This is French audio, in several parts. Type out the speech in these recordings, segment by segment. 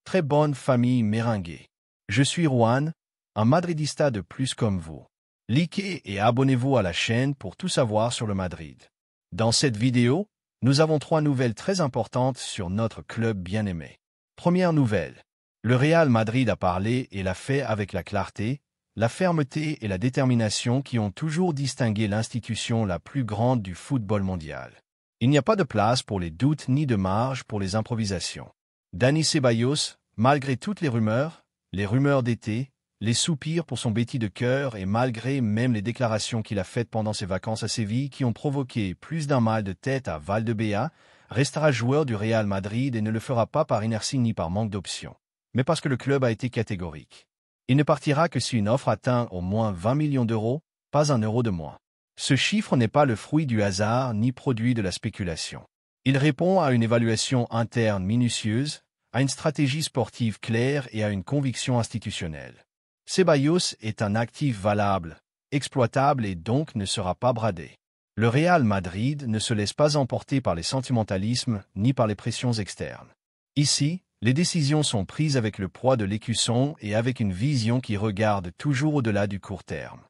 Très bonne famille merengue. Je suis Juan, un madridista de plus comme vous. Likez et abonnez-vous à la chaîne pour tout savoir sur le Madrid. Dans cette vidéo, nous avons 3 nouvelles très importantes sur notre club bien-aimé. Première nouvelle. Le Real Madrid a parlé et l'a fait avec la clarté, la fermeté et la détermination qui ont toujours distingué l'institution la plus grande du football mondial. Il n'y a pas de place pour les doutes ni de marge pour les improvisations. Dani Ceballos, malgré toutes les rumeurs d'été, les soupirs pour son Betis de cœur et malgré même les déclarations qu'il a faites pendant ses vacances à Séville qui ont provoqué plus d'un mal de tête à Valdebea, restera joueur du Real Madrid et ne le fera pas par inertie ni par manque d'options, mais parce que le club a été catégorique. Il ne partira que si une offre atteint au moins 20 millions d'euros, pas un euro de moins. Ce chiffre n'est pas le fruit du hasard ni produit de la spéculation. Il répond à une évaluation interne minutieuse, à une stratégie sportive claire et à une conviction institutionnelle. Ceballos est un actif valable, exploitable et donc ne sera pas bradé. Le Real Madrid ne se laisse pas emporter par les sentimentalismes ni par les pressions externes. Ici, les décisions sont prises avec le poids de l'écusson et avec une vision qui regarde toujours au-delà du court terme.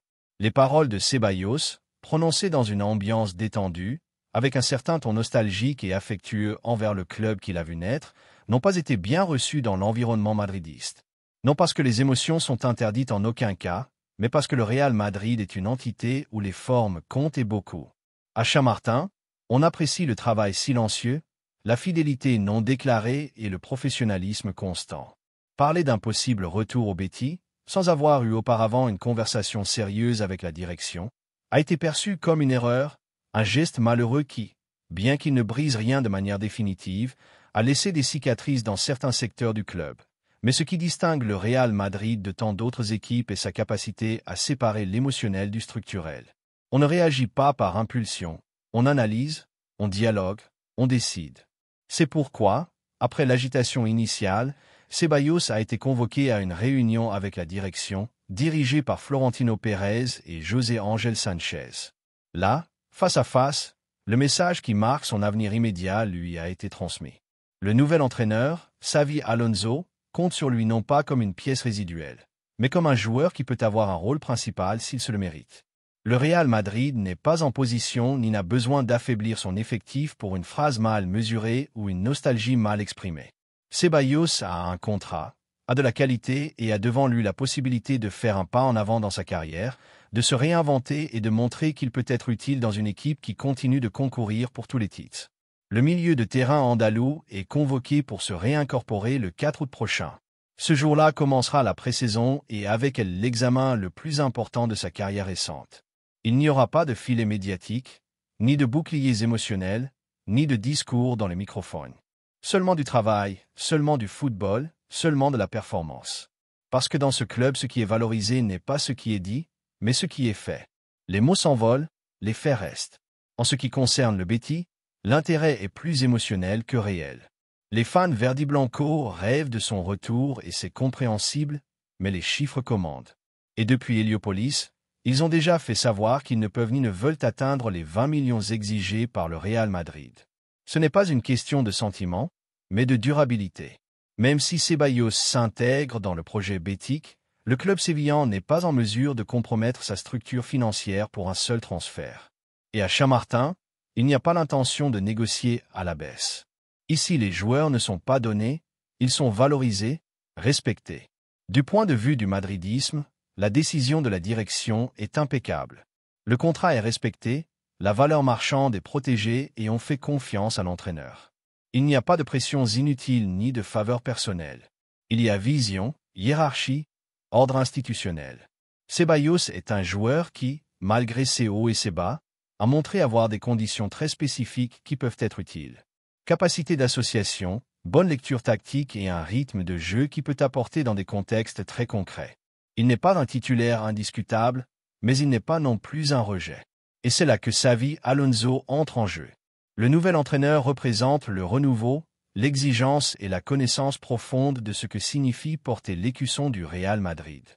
Les paroles de Ceballos, prononcées dans une ambiance détendue, avec un certain ton nostalgique et affectueux envers le club qu'il a vu naître, n'ont pas été bien reçues dans l'environnement madridiste. Non parce que les émotions sont interdites en aucun cas, mais parce que le Real Madrid est une entité où les formes comptent et beaucoup. À Chamartin, on apprécie le travail silencieux, la fidélité non déclarée et le professionnalisme constant. Parler d'un possible retour au Betis, sans avoir eu auparavant une conversation sérieuse avec la direction, a été perçu comme une erreur, un geste malheureux qui, bien qu'il ne brise rien de manière définitive, a laissé des cicatrices dans certains secteurs du club. Mais ce qui distingue le Real Madrid de tant d'autres équipes est sa capacité à séparer l'émotionnel du structurel. On ne réagit pas par impulsion, on analyse, on dialogue, on décide. C'est pourquoi, après l'agitation initiale, Ceballos a été convoqué à une réunion avec la direction, dirigée par Florentino Pérez et José Ángel Sánchez. Là, face à face, le message qui marque son avenir immédiat lui a été transmis. Le nouvel entraîneur, Xavi Alonso, compte sur lui non pas comme une pièce résiduelle, mais comme un joueur qui peut avoir un rôle principal s'il se le mérite. Le Real Madrid n'est pas en position ni n'a besoin d'affaiblir son effectif pour une phrase mal mesurée ou une nostalgie mal exprimée. Ceballos a un contrat, a de la qualité et a devant lui la possibilité de faire un pas en avant dans sa carrière, de se réinventer et de montrer qu'il peut être utile dans une équipe qui continue de concourir pour tous les titres. Le milieu de terrain andalou est convoqué pour se réincorporer le 4 août prochain. Ce jour-là commencera la pré-saison et avec elle l'examen le plus important de sa carrière récente. Il n'y aura pas de filet médiatique, ni de boucliers émotionnels, ni de discours dans les microphones. Seulement du travail, seulement du football, seulement de la performance. Parce que dans ce club, ce qui est valorisé n'est pas ce qui est dit, mais ce qui est fait. Les mots s'envolent, les faits restent. En ce qui concerne le Betis, l'intérêt est plus émotionnel que réel. Les fans verdiblanco rêvent de son retour et c'est compréhensible, mais les chiffres commandent. Et depuis Héliopolis, ils ont déjà fait savoir qu'ils ne peuvent ni ne veulent atteindre les 20 millions exigés par le Real Madrid. Ce n'est pas une question de sentiment, mais de durabilité. Même si Ceballos s'intègre dans le projet bétique, le club sévillan n'est pas en mesure de compromettre sa structure financière pour un seul transfert. Et à Chamartin, il n'y a pas l'intention de négocier à la baisse. Ici, les joueurs ne sont pas donnés, ils sont valorisés, respectés. Du point de vue du madridisme, la décision de la direction est impeccable. Le contrat est respecté, la valeur marchande est protégée et on fait confiance à l'entraîneur. Il n'y a pas de pressions inutiles ni de faveurs personnelles. Il y a vision, hiérarchie, ordre institutionnel. Ceballos est un joueur qui, malgré ses hauts et ses bas, a montré avoir des conditions très spécifiques qui peuvent être utiles. Capacité d'association, bonne lecture tactique et un rythme de jeu qui peut apporter dans des contextes très concrets. Il n'est pas un titulaire indiscutable, mais il n'est pas non plus un rejet. Et c'est là que Xavi Alonso entre en jeu. Le nouvel entraîneur représente le renouveau, l'exigence et la connaissance profonde de ce que signifie porter l'écusson du Real Madrid.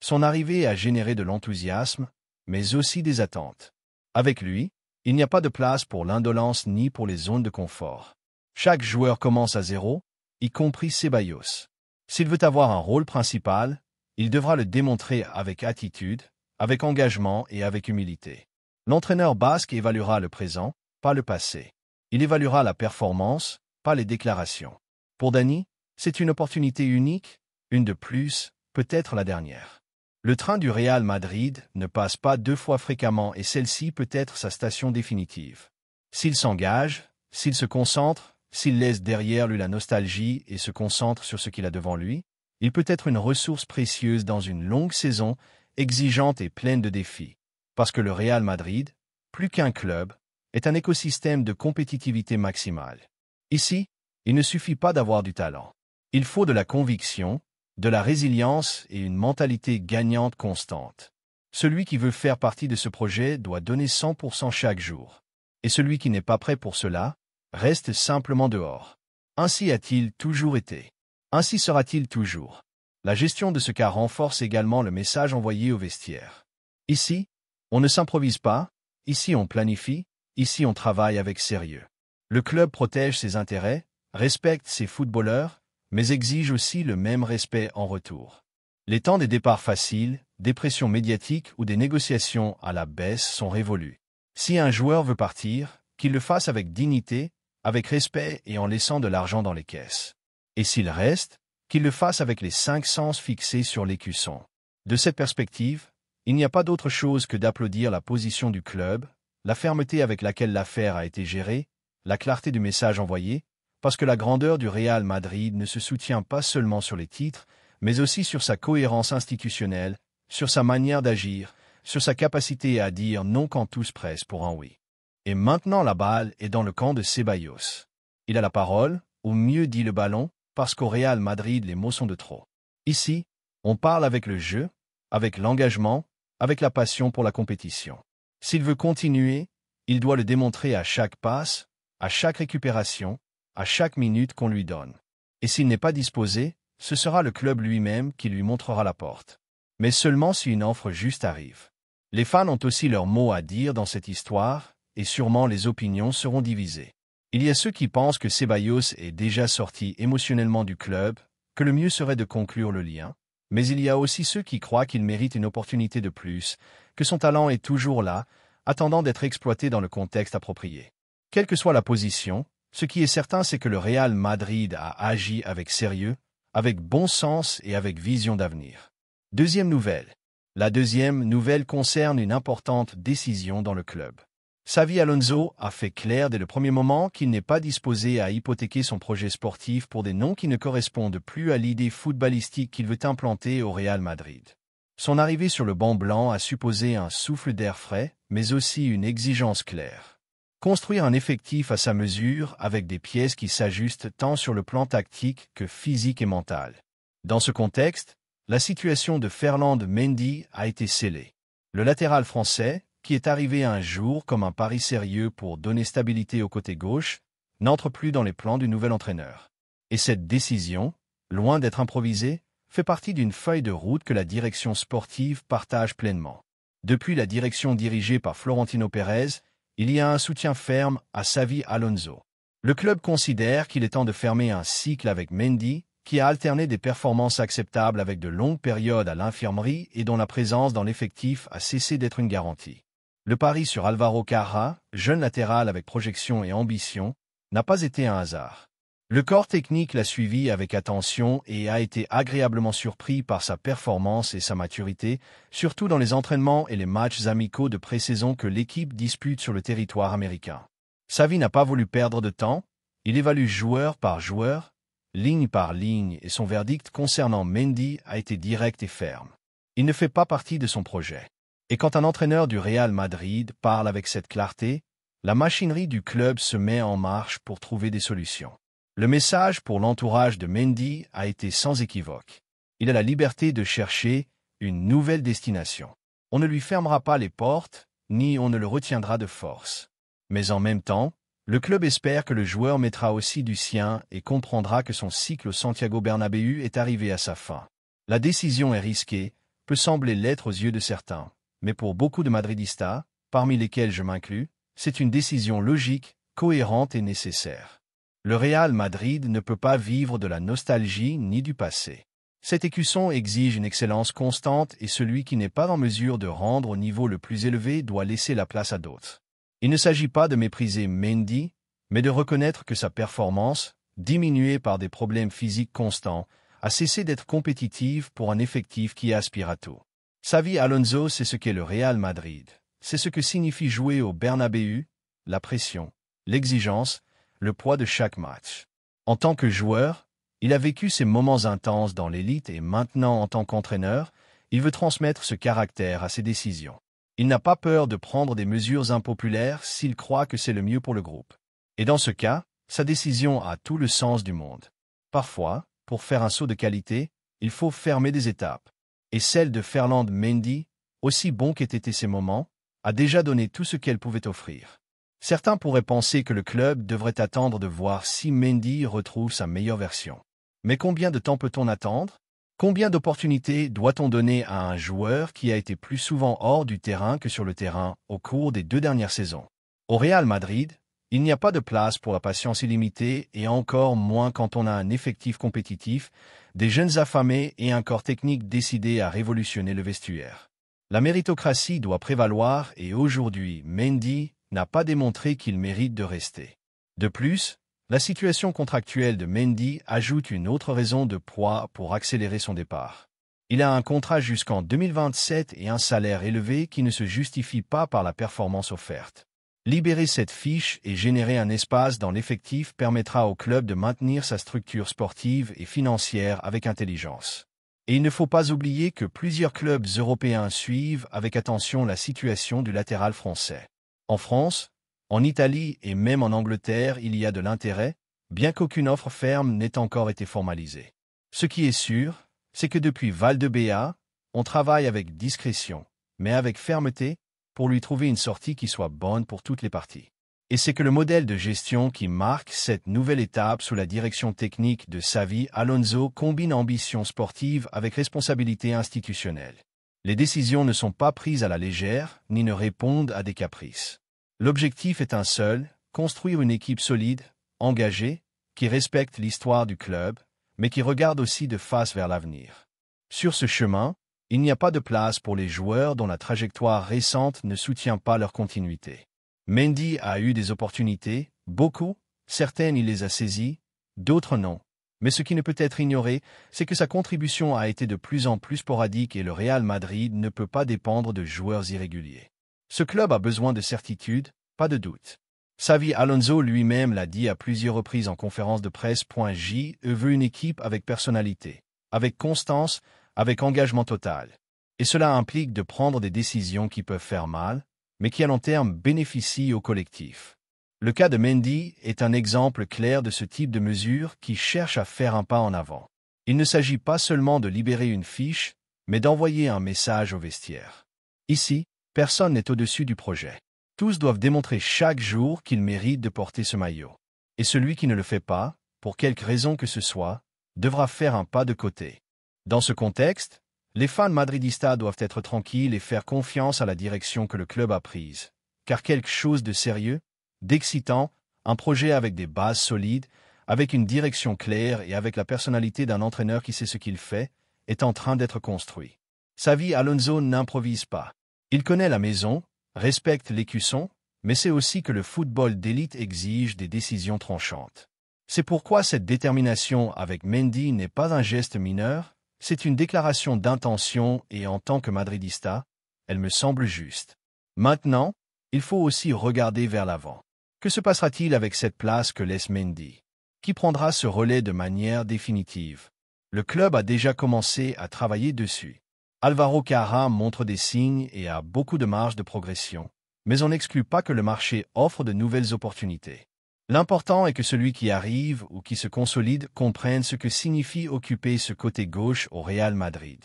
Son arrivée a généré de l'enthousiasme, mais aussi des attentes. Avec lui, il n'y a pas de place pour l'indolence ni pour les zones de confort. Chaque joueur commence à zéro, y compris Ceballos. S'il veut avoir un rôle principal, il devra le démontrer avec attitude, avec engagement et avec humilité. L'entraîneur basque évaluera le présent, pas le passé. Il évaluera la performance, pas les déclarations. Pour Dani, c'est une opportunité unique, une de plus, peut-être la dernière. Le train du Real Madrid ne passe pas 2 fois fréquemment et celle-ci peut être sa station définitive. S'il s'engage, s'il se concentre, s'il laisse derrière lui la nostalgie et se concentre sur ce qu'il a devant lui, il peut être une ressource précieuse dans une longue saison, exigeante et pleine de défis. Parce que le Real Madrid, plus qu'un club, est un écosystème de compétitivité maximale. Ici, il ne suffit pas d'avoir du talent. Il faut de la conviction, de la résilience et une mentalité gagnante constante. Celui qui veut faire partie de ce projet doit donner 100% chaque jour. Et celui qui n'est pas prêt pour cela, reste simplement dehors. Ainsi a-t-il toujours été. Ainsi sera-t-il toujours. La gestion de ce cas renforce également le message envoyé au vestiaire. Ici, on ne s'improvise pas, ici on planifie, ici on travaille avec sérieux. Le club protège ses intérêts, respecte ses footballeurs, mais exige aussi le même respect en retour. Les temps des départs faciles, des pressions médiatiques ou des négociations à la baisse sont révolus. Si un joueur veut partir, qu'il le fasse avec dignité, avec respect et en laissant de l'argent dans les caisses. Et s'il reste, qu'il le fasse avec les 5 sens fixés sur l'écusson. De cette perspective, il n'y a pas d'autre chose que d'applaudir la position du club, la fermeté avec laquelle l'affaire a été gérée, la clarté du message envoyé, parce que la grandeur du Real Madrid ne se soutient pas seulement sur les titres, mais aussi sur sa cohérence institutionnelle, sur sa manière d'agir, sur sa capacité à dire non quand tous pressent pour un oui. Et maintenant la balle est dans le camp de Ceballos. Il a la parole, ou mieux dit le ballon, parce qu'au Real Madrid les mots sont de trop. Ici, on parle avec le jeu, avec l'engagement, avec la passion pour la compétition. S'il veut continuer, il doit le démontrer à chaque passe, à chaque récupération, à chaque minute qu'on lui donne. Et s'il n'est pas disposé, ce sera le club lui-même qui lui montrera la porte. Mais seulement si une offre juste arrive. Les fans ont aussi leur mot à dire dans cette histoire, et sûrement les opinions seront divisées. Il y a ceux qui pensent que Ceballos est déjà sorti émotionnellement du club, que le mieux serait de conclure le lien, mais il y a aussi ceux qui croient qu'il mérite une opportunité de plus, que son talent est toujours là, attendant d'être exploité dans le contexte approprié. Quelle que soit la position, ce qui est certain c'est que le Real Madrid a agi avec sérieux, avec bon sens et avec vision d'avenir. Deuxième nouvelle. La deuxième nouvelle concerne une importante décision dans le club. Xavi Alonso a fait clair dès le premier moment qu'il n'est pas disposé à hypothéquer son projet sportif pour des noms qui ne correspondent plus à l'idée footballistique qu'il veut implanter au Real Madrid. Son arrivée sur le banc blanc a supposé un souffle d'air frais, mais aussi une exigence claire. Construire un effectif à sa mesure avec des pièces qui s'ajustent tant sur le plan tactique que physique et mental. Dans ce contexte, la situation de Ferland Mendy a été scellée. Le latéral français, qui est arrivé un jour comme un pari sérieux pour donner stabilité au côté gauche, n'entre plus dans les plans du nouvel entraîneur. Et cette décision, loin d'être improvisée, fait partie d'une feuille de route que la direction sportive partage pleinement. Depuis la direction dirigée par Florentino Pérez, il y a un soutien ferme à Xavi Alonso. Le club considère qu'il est temps de fermer un cycle avec Mendy, qui a alterné des performances acceptables avec de longues périodes à l'infirmerie et dont la présence dans l'effectif a cessé d'être une garantie. Le pari sur Alvaro Carra, jeune latéral avec projection et ambition, n'a pas été un hasard. Le corps technique l'a suivi avec attention et a été agréablement surpris par sa performance et sa maturité, surtout dans les entraînements et les matchs amicaux de pré-saison que l'équipe dispute sur le territoire américain. Xavi n'a pas voulu perdre de temps, il évalue joueur par joueur, ligne par ligne et son verdict concernant Mendy a été direct et ferme. Il ne fait pas partie de son projet. Et quand un entraîneur du Real Madrid parle avec cette clarté, la machinerie du club se met en marche pour trouver des solutions. Le message pour l'entourage de Mendy a été sans équivoque. Il a la liberté de chercher une nouvelle destination. On ne lui fermera pas les portes, ni on ne le retiendra de force. Mais en même temps, le club espère que le joueur mettra aussi du sien et comprendra que son cycle au Santiago Bernabéu est arrivé à sa fin. La décision est risquée, peut sembler l'être aux yeux de certains, mais pour beaucoup de Madridistas, parmi lesquels je m'inclus, c'est une décision logique, cohérente et nécessaire. Le Real Madrid ne peut pas vivre de la nostalgie ni du passé. Cet écusson exige une excellence constante et celui qui n'est pas en mesure de rendre au niveau le plus élevé doit laisser la place à d'autres. Il ne s'agit pas de mépriser Mendy, mais de reconnaître que sa performance, diminuée par des problèmes physiques constants, a cessé d'être compétitive pour un effectif qui aspire à tout. Xavi Alonso sait ce qu'est le Real Madrid. C'est ce que signifie jouer au Bernabéu, la pression, l'exigence, le poids de chaque match. En tant que joueur, il a vécu ces moments intenses dans l'élite et maintenant en tant qu'entraîneur, il veut transmettre ce caractère à ses décisions. Il n'a pas peur de prendre des mesures impopulaires s'il croit que c'est le mieux pour le groupe. Et dans ce cas, sa décision a tout le sens du monde. Parfois, pour faire un saut de qualité, il faut fermer des étapes. Et celle de Ferland Mendy, aussi bon qu'aient été ces moments, a déjà donné tout ce qu'elle pouvait offrir. Certains pourraient penser que le club devrait attendre de voir si Mendy retrouve sa meilleure version. Mais combien de temps peut-on attendre? Combien d'opportunités doit-on donner à un joueur qui a été plus souvent hors du terrain que sur le terrain au cours des 2 dernières saisons? Au Real Madrid, il n'y a pas de place pour la patience illimitée et encore moins quand on a un effectif compétitif, des jeunes affamés et un corps technique décidé à révolutionner le vestiaire. La méritocratie doit prévaloir et aujourd'hui, Mendy n'a pas démontré qu'il mérite de rester. De plus, la situation contractuelle de Mendy ajoute une autre raison de poids pour accélérer son départ. Il a un contrat jusqu'en 2027 et un salaire élevé qui ne se justifie pas par la performance offerte. Libérer cette fiche et générer un espace dans l'effectif permettra au club de maintenir sa structure sportive et financière avec intelligence. Et il ne faut pas oublier que plusieurs clubs européens suivent avec attention la situation du latéral français. En France, en Italie et même en Angleterre, il y a de l'intérêt, bien qu'aucune offre ferme n'ait encore été formalisée. Ce qui est sûr, c'est que depuis Valdebea, on travaille avec discrétion, mais avec fermeté, pour lui trouver une sortie qui soit bonne pour toutes les parties. Et c'est que le modèle de gestion qui marque cette nouvelle étape sous la direction technique de Xavi Alonso combine ambition sportive avec responsabilité institutionnelle. Les décisions ne sont pas prises à la légère, ni ne répondent à des caprices. L'objectif est un seul, construire une équipe solide, engagée, qui respecte l'histoire du club, mais qui regarde aussi de face vers l'avenir. Sur ce chemin, il n'y a pas de place pour les joueurs dont la trajectoire récente ne soutient pas leur continuité. Mendy a eu des opportunités, beaucoup, certaines il les a saisies, d'autres non. Mais ce qui ne peut être ignoré, c'est que sa contribution a été de plus en plus sporadique et le Real Madrid ne peut pas dépendre de joueurs irréguliers. Ce club a besoin de certitude, pas de doute. Xavi Alonso lui-même l'a dit à plusieurs reprises en conférence de presse. J veut une équipe avec personnalité, avec constance, avec engagement total. Et cela implique de prendre des décisions qui peuvent faire mal, mais qui à long terme bénéficient au collectif. Le cas de Mendy est un exemple clair de ce type de mesure qui cherche à faire un pas en avant. Il ne s'agit pas seulement de libérer une fiche, mais d'envoyer un message au vestiaire. Ici, personne n'est au-dessus du projet. Tous doivent démontrer chaque jour qu'ils méritent de porter ce maillot. Et celui qui ne le fait pas, pour quelque raison que ce soit, devra faire un pas de côté. Dans ce contexte, les fans madridistas doivent être tranquilles et faire confiance à la direction que le club a prise. Car quelque chose de sérieux, d'excitant, un projet avec des bases solides, avec une direction claire et avec la personnalité d'un entraîneur qui sait ce qu'il fait, est en train d'être construit. Xavi Alonso n'improvise pas. Il connaît la maison, respecte l'écusson, mais sait aussi que le football d'élite exige des décisions tranchantes. C'est pourquoi cette détermination avec Mendy n'est pas un geste mineur, c'est une déclaration d'intention et en tant que madridista, elle me semble juste. Maintenant, il faut aussi regarder vers l'avant. Que se passera-t-il avec cette place que laisse Mendy? Qui prendra ce relais de manière définitive? Le club a déjà commencé à travailler dessus. Alvaro Carra montre des signes et a beaucoup de marge de progression, mais on n'exclut pas que le marché offre de nouvelles opportunités. L'important est que celui qui arrive ou qui se consolide comprenne ce que signifie occuper ce côté gauche au Real Madrid.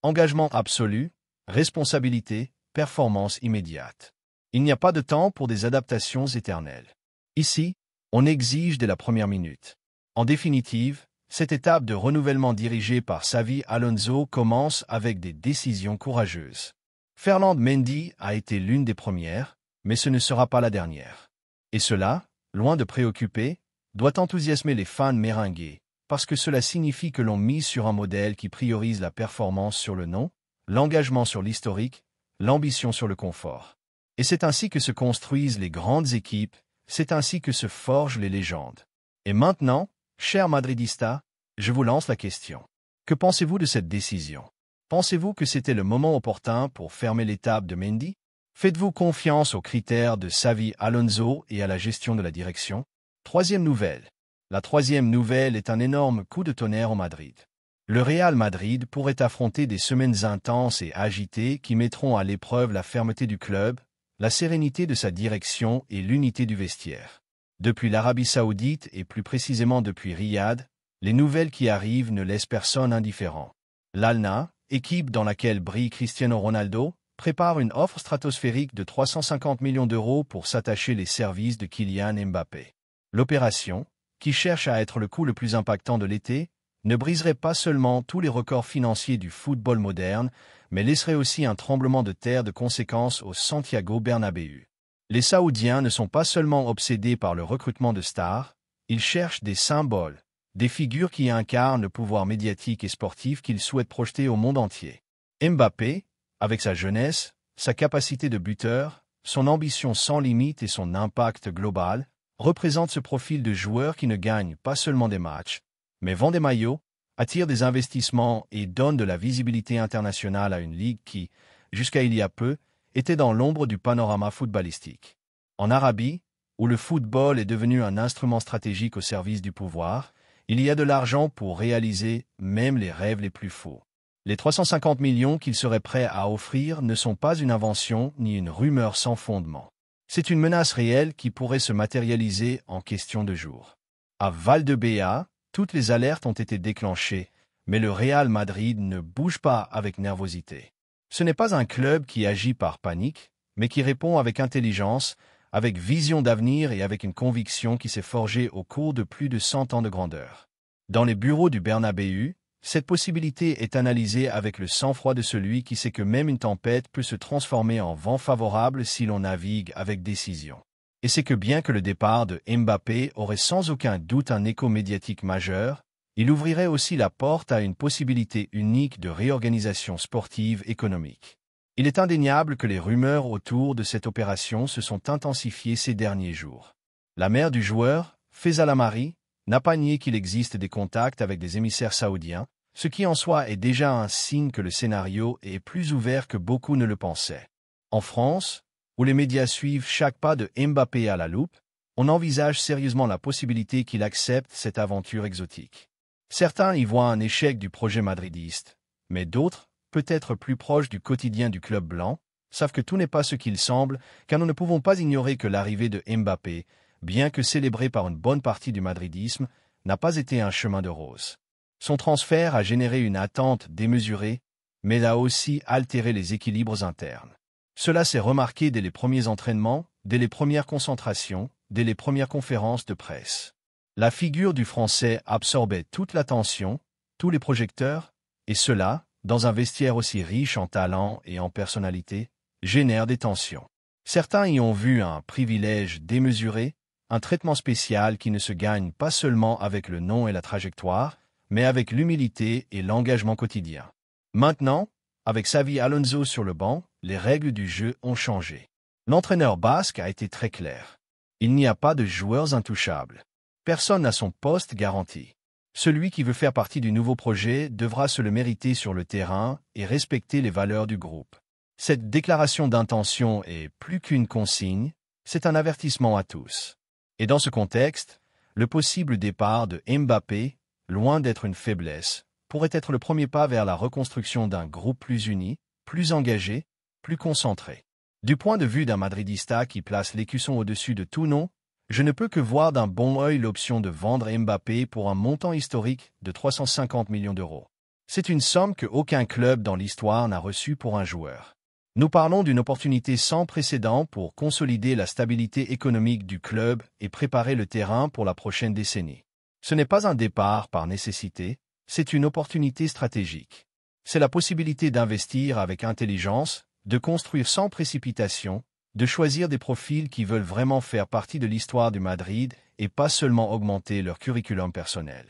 Engagement absolu, responsabilité, performance immédiate. Il n'y a pas de temps pour des adaptations éternelles. Ici, on exige dès la première minute. En définitive, cette étape de renouvellement dirigée par Xavi Alonso commence avec des décisions courageuses. Ferland Mendy a été l'une des premières, mais ce ne sera pas la dernière. Et cela, loin de préoccuper, doit enthousiasmer les fans méringués, parce que cela signifie que l'on mise sur un modèle qui priorise la performance sur le nom, l'engagement sur l'historique, l'ambition sur le confort. Et c'est ainsi que se construisent les grandes équipes, c'est ainsi que se forgent les légendes. Et maintenant, chers madridistas, je vous lance la question. Que pensez-vous de cette décision? Pensez-vous que c'était le moment opportun pour fermer l'étape de Mendy? Faites-vous confiance aux critères de Xavi Alonso et à la gestion de la direction? Troisième nouvelle. La troisième nouvelle est un énorme coup de tonnerre au Madrid. Le Real Madrid pourrait affronter des semaines intenses et agitées qui mettront à l'épreuve la fermeté du club, la sérénité de sa direction et l'unité du vestiaire. Depuis l'Arabie Saoudite et plus précisément depuis Riyad, les nouvelles qui arrivent ne laissent personne indifférent. L'Al-Nassr, équipe dans laquelle brille Cristiano Ronaldo, prépare une offre stratosphérique de 350 millions d'euros pour s'attacher les services de Kylian Mbappé. L'opération, qui cherche à être le coup le plus impactant de l'été, ne briserait pas seulement tous les records financiers du football moderne, mais laisserait aussi un tremblement de terre de conséquences au Santiago Bernabéu. Les Saoudiens ne sont pas seulement obsédés par le recrutement de stars, ils cherchent des symboles, des figures qui incarnent le pouvoir médiatique et sportif qu'ils souhaitent projeter au monde entier. Mbappé, avec sa jeunesse, sa capacité de buteur, son ambition sans limite et son impact global, représente ce profil de joueur qui ne gagne pas seulement des matchs, mais vend des maillots, attire des investissements et donne de la visibilité internationale à une ligue qui, jusqu'à il y a peu, était dans l'ombre du panorama footballistique. En Arabie, où le football est devenu un instrument stratégique au service du pouvoir, il y a de l'argent pour réaliser même les rêves les plus fous. Les 350 millions qu'il serait prêt à offrir ne sont pas une invention ni une rumeur sans fondement. C'est une menace réelle qui pourrait se matérialiser en question de jours. À Valdebea, toutes les alertes ont été déclenchées, mais le Real Madrid ne bouge pas avec nervosité. Ce n'est pas un club qui agit par panique, mais qui répond avec intelligence, avec vision d'avenir et avec une conviction qui s'est forgée au cours de plus de 100 ans de grandeur. Dans les bureaux du Bernabéu, cette possibilité est analysée avec le sang-froid de celui qui sait que même une tempête peut se transformer en vent favorable si l'on navigue avec décision. Et c'est que bien que le départ de Mbappé aurait sans aucun doute un écho médiatique majeur, il ouvrirait aussi la porte à une possibilité unique de réorganisation sportive économique. Il est indéniable que les rumeurs autour de cette opération se sont intensifiées ces derniers jours. La mère du joueur, Faisal Amari, n'a pas nié qu'il existe des contacts avec des émissaires saoudiens, ce qui en soi est déjà un signe que le scénario est plus ouvert que beaucoup ne le pensaient. En France, où les médias suivent chaque pas de Mbappé à la loupe, on envisage sérieusement la possibilité qu'il accepte cette aventure exotique. Certains y voient un échec du projet madridiste, mais d'autres, peut-être plus proches du quotidien du club blanc, savent que tout n'est pas ce qu'il semble, car nous ne pouvons pas ignorer que l'arrivée de Mbappé, bien que célébrée par une bonne partie du madridisme, n'a pas été un chemin de rose. Son transfert a généré une attente démesurée, mais a aussi altéré les équilibres internes. Cela s'est remarqué dès les premiers entraînements, dès les premières concentrations, dès les premières conférences de presse. La figure du Français absorbait toute l'attention, tous les projecteurs, et cela, dans un vestiaire aussi riche en talent et en personnalité, génère des tensions. Certains y ont vu un privilège démesuré, un traitement spécial qui ne se gagne pas seulement avec le nom et la trajectoire, mais avec l'humilité et l'engagement quotidien. Maintenant, avec Xavi Alonso sur le banc, les règles du jeu ont changé. L'entraîneur basque a été très clair. Il n'y a pas de joueurs intouchables. Personne n'a son poste garanti. Celui qui veut faire partie du nouveau projet devra se le mériter sur le terrain et respecter les valeurs du groupe. Cette déclaration d'intention est plus qu'une consigne, c'est un avertissement à tous. Et dans ce contexte, le possible départ de Mbappé, loin d'être une faiblesse, pourrait être le premier pas vers la reconstruction d'un groupe plus uni, plus engagé, plus concentré. Du point de vue d'un madridista qui place l'écusson au-dessus de tout nom, je ne peux que voir d'un bon œil l'option de vendre Mbappé pour un montant historique de 350 millions d'euros. C'est une somme que aucun club dans l'histoire n'a reçue pour un joueur. Nous parlons d'une opportunité sans précédent pour consolider la stabilité économique du club et préparer le terrain pour la prochaine décennie. Ce n'est pas un départ par nécessité, c'est une opportunité stratégique. C'est la possibilité d'investir avec intelligence, de construire sans précipitation, de choisir des profils qui veulent vraiment faire partie de l'histoire du Madrid et pas seulement augmenter leur curriculum personnel.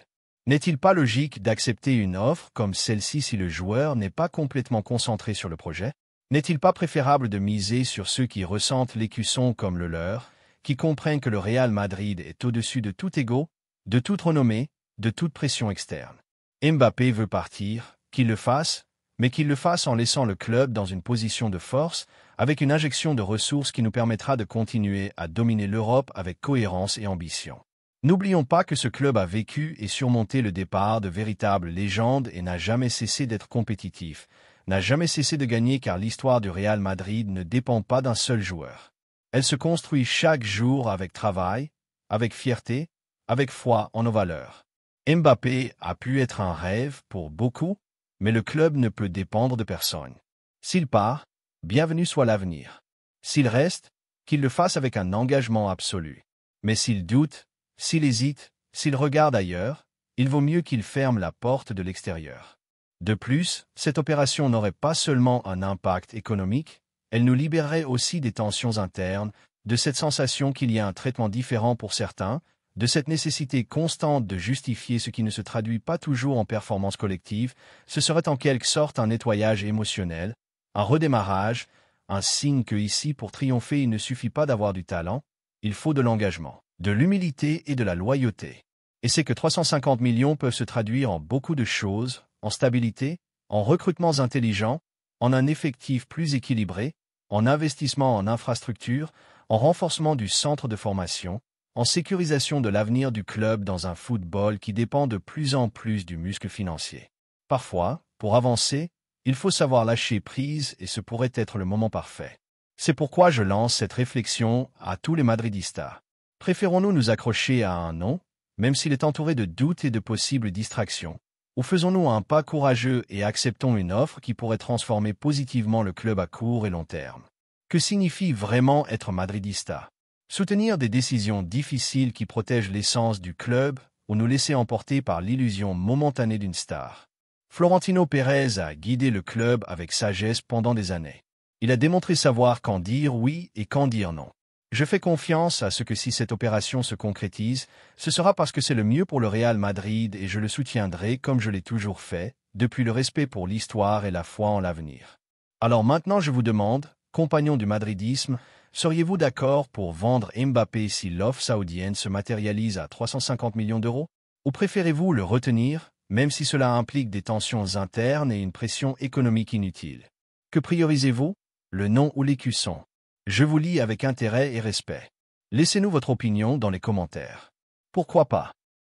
N'est-il pas logique d'accepter une offre comme celle-ci si le joueur n'est pas complètement concentré sur le projet? N'est-il pas préférable de miser sur ceux qui ressentent l'écusson comme le leur, qui comprennent que le Real Madrid est au-dessus de tout ego, de toute renommée, de toute pression externe? Mbappé veut partir, qu'il le fasse, mais qu'il le fasse en laissant le club dans une position de force, avec une injection de ressources qui nous permettra de continuer à dominer l'Europe avec cohérence et ambition. N'oublions pas que ce club a vécu et surmonté le départ de véritables légendes et n'a jamais cessé d'être compétitif, n'a jamais cessé de gagner car l'histoire du Real Madrid ne dépend pas d'un seul joueur. Elle se construit chaque jour avec travail, avec fierté, avec foi en nos valeurs. Mbappé a pu être un rêve pour beaucoup, mais le club ne peut dépendre de personne. S'il part, bienvenue soit l'avenir. S'il reste, qu'il le fasse avec un engagement absolu. Mais s'il doute, s'il hésite, s'il regarde ailleurs, il vaut mieux qu'il ferme la porte de l'extérieur. De plus, cette opération n'aurait pas seulement un impact économique, elle nous libérerait aussi des tensions internes, de cette sensation qu'il y a un traitement différent pour certains, de cette nécessité constante de justifier ce qui ne se traduit pas toujours en performance collective. Ce serait en quelque sorte un nettoyage émotionnel, un redémarrage, un signe que ici, pour triompher, il ne suffit pas d'avoir du talent, il faut de l'engagement, de l'humilité et de la loyauté. Et c'est que 350 millions peuvent se traduire en beaucoup de choses, en stabilité, en recrutements intelligents, en un effectif plus équilibré, en investissement en infrastructures, en renforcement du centre de formation, en sécurisation de l'avenir du club dans un football qui dépend de plus en plus du muscle financier. Parfois, pour avancer, il faut savoir lâcher prise et ce pourrait être le moment parfait. C'est pourquoi je lance cette réflexion à tous les Madridistas. Préférons-nous nous accrocher à un nom, même s'il est entouré de doutes et de possibles distractions, ou faisons-nous un pas courageux et acceptons une offre qui pourrait transformer positivement le club à court et long terme? Que signifie vraiment être madridista? Soutenir des décisions difficiles qui protègent l'essence du club ou nous laisser emporter par l'illusion momentanée d'une star? Florentino Pérez a guidé le club avec sagesse pendant des années. Il a démontré savoir quand dire oui et quand dire non. Je fais confiance à ce que si cette opération se concrétise, ce sera parce que c'est le mieux pour le Real Madrid et je le soutiendrai comme je l'ai toujours fait, depuis le respect pour l'histoire et la foi en l'avenir. Alors maintenant je vous demande, compagnons du madridisme, seriez-vous d'accord pour vendre Mbappé si l'offre saoudienne se matérialise à 350 millions d'euros? Ou préférez-vous le retenir, même si cela implique des tensions internes et une pression économique inutile? Que priorisez-vous, le nom ou l'écusson? Je vous lis avec intérêt et respect. Laissez-nous votre opinion dans les commentaires. Pourquoi pas?